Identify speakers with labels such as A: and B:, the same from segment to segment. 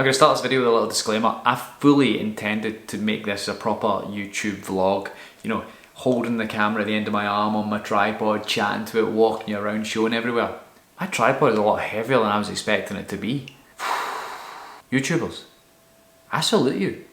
A: I'm going to start this video with a little disclaimer. I fully intended to make this a proper YouTube vlog, you know, holding the camera at the end of my arm on my tripod, chatting to it, walking around, showing everywhere. My tripod is a lot heavier than I was expecting it to be. YouTubers, I salute you.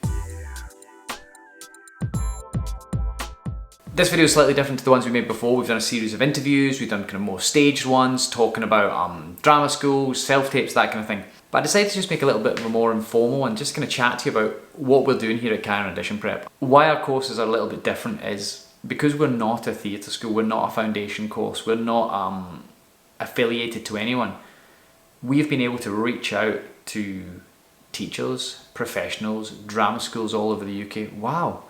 A: This video is slightly different to the ones we made before. We've done a series of interviews, we've done kind of more staged ones, talking about drama schools, self-tapes, that kind of thing. But I decided to just make a little bit of a more informal and just kind of chat to you about what we're doing here at Chiron Audition Prep. Why our courses are a little bit different is because we're not a theatre school, we're not a foundation course, we're not affiliated to anyone. We've been able to reach out to teachers, professionals, drama schools all over the UK. Wow,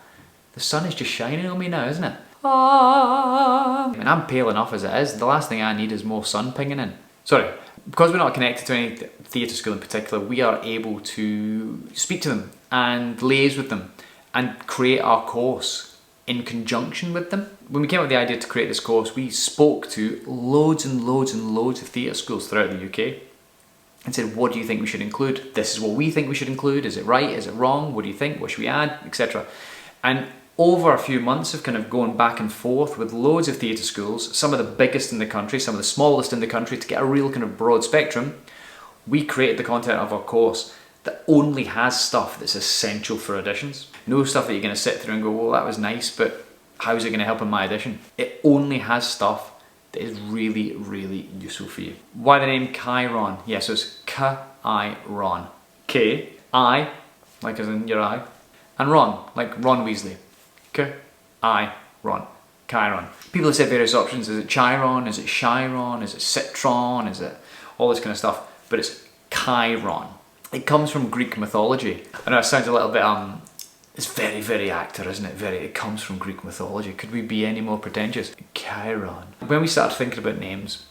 A: the sun is just shining on me now, isn't it? I mean, I'm pale enough as it is. The last thing I need is more sun pinging in. Sorry, because we're not connected to any theatre school in particular, we are able to speak to them and liaise with them and create our course in conjunction with them. When we came up with the idea to create this course, we spoke to loads and loads and loads of theatre schools throughout the UK and said, what do you think we should include? This is what we think we should include. Is it right? Is it wrong? What do you think? What should we add? Etc. And over a few months of kind of going back and forth with loads of theatre schools, some of the biggest in the country, some of the smallest in the country, to get a real kind of broad spectrum, we created the content of our course that only has stuff that's essential for auditions. No stuff that you're going to sit through and go, well, that was nice, but how's it going to help in my audition? It only has stuff that is really, really useful for you. Why the name Chiron? Yeah, so it's Chiron. K-I, like as in your eye, and Ron, like Ron Weasley. Chiron. Chiron. People have said various options. Is it Chiron? Is it Chiron? Is it Citron? Is it all this kind of stuff? But it's Chiron. It comes from Greek mythology. I know it sounds a little bit, it's very, very actor, isn't it? It comes from Greek mythology. Could we be any more pretentious? Chiron. When we started thinking about names,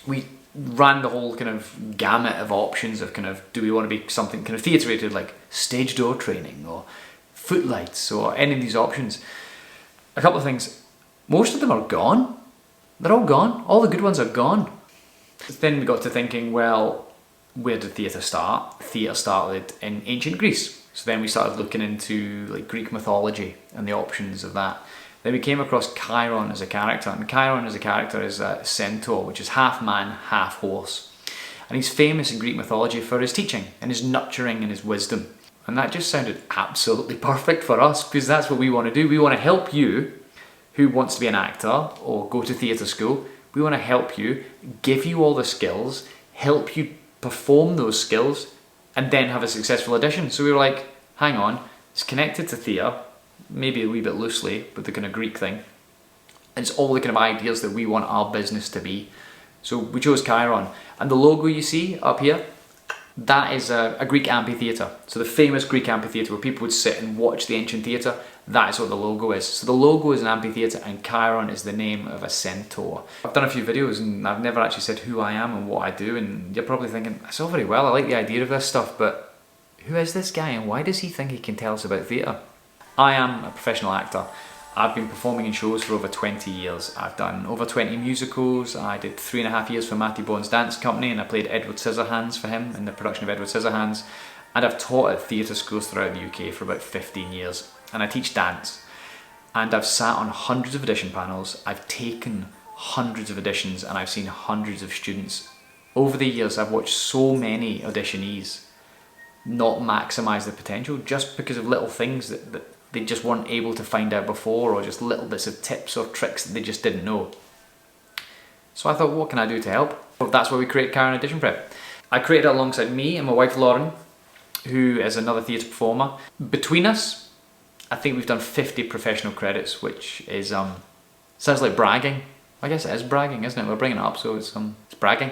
A: we ran the whole kind of gamut of options of kind of, do we want to be something kind of theatre-rated like stage door training or footlights or any of these options. A couple of things. Most of them are gone. They're all gone. All the good ones are gone. Then we got to thinking, well, where did theatre start? Theatre started in ancient Greece. So then we started looking into like Greek mythology and the options of that. Then we came across Chiron as a character, and Chiron as a character is a centaur, which is half man, half horse. And he's famous in Greek mythology for his teaching and his nurturing and his wisdom. And that just sounded absolutely perfect for us, because that's what we want to do. We want to help you who wants to be an actor or go to theatre school. We want to help you, give you all the skills, help you perform those skills, and then have a successful audition. So we were like, hang on, it's connected to theatre, maybe a wee bit loosely with the kind of Greek thing. And it's all the kind of ideas that we want our business to be. So we chose Chiron. And the logo you see up here, that is a Greek amphitheatre. So the famous Greek amphitheatre where people would sit and watch the ancient theatre, that is what the logo is. So the logo is an amphitheatre and Chiron is the name of a centaur. I've done a few videos and I've never actually said who I am and what I do, and you're probably thinking, that's all very well, I like the idea of this stuff, but who is this guy and why does he think he can tell us about theatre? I am a professional actor. I've been performing in shows for over 20 years. I've done over 20 musicals. I did 3.5 years for Matty Bone's dance company and I played Edward Scissorhands for him in the production of Edward Scissorhands. And I've taught at theatre schools throughout the UK for about 15 years. And I teach dance. And I've sat on hundreds of audition panels. I've taken hundreds of auditions and I've seen hundreds of students. Over the years, I've watched so many auditionees not maximise their potential just because of little things that they just weren't able to find out before, or just little bits of tips or tricks that they just didn't know. So I thought, what can I do to help? Well, that's why we created Chiron Audition Prep. I created it alongside me and my wife Lauren, who is another theatre performer. Between us, I think we've done 50 professional credits, which is, sounds like bragging. I guess it is bragging, isn't it? We're bringing it up, so it's bragging.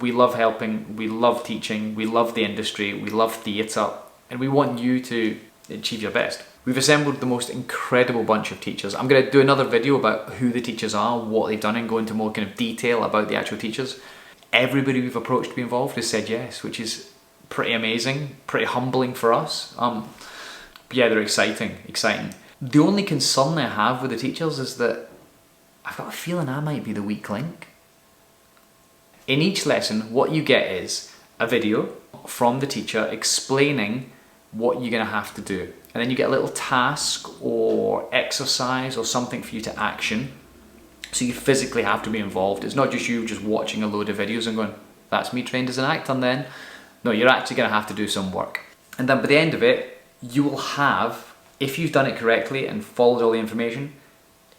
A: We love helping, we love teaching, we love the industry, we love theatre, and we want you to achieve your best. We've assembled the most incredible bunch of teachers. I'm going to do another video about who the teachers are, what they've done, and go into more kind of detail about the actual teachers. Everybody we've approached to be involved has said yes, which is pretty amazing, pretty humbling for us. Yeah, they're exciting. The only concern I have with the teachers is that I've got a feeling I might be the weak link. In each lesson, what you get is a video from the teacher explaining what you're going to have to do. And then you get a little task or exercise or something for you to action. So you physically have to be involved. It's not just you just watching a load of videos and going, that's me trained as an actor then. No, you're actually going to have to do some work. And then by the end of it, you will have, if you've done it correctly and followed all the information,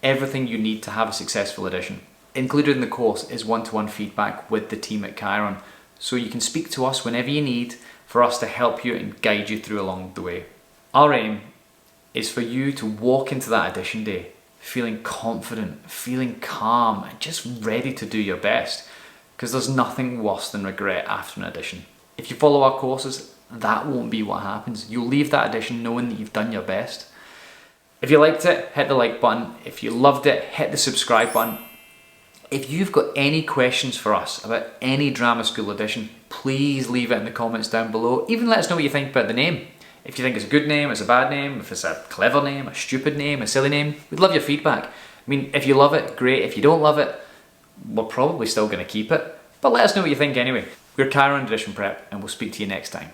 A: everything you need to have a successful audition. Included in the course is one-to-one feedback with the team at Chiron. So you can speak to us whenever you need for us to help you and guide you through along the way. Our aim is for you to walk into that audition day feeling confident, feeling calm, and just ready to do your best. Because there's nothing worse than regret after an audition. If you follow our courses, that won't be what happens. You'll leave that audition knowing that you've done your best. If you liked it, hit the like button. If you loved it, hit the subscribe button. If you've got any questions for us about any drama school audition, please leave it in the comments down below. Even let us know what you think about the name. If you think it's a good name, it's a bad name, if it's a clever name, a stupid name, a silly name, we'd love your feedback. I mean, if you love it, great. If you don't love it, we're probably still going to keep it. But let us know what you think anyway. We're Chiron Audition Prep, and we'll speak to you next time.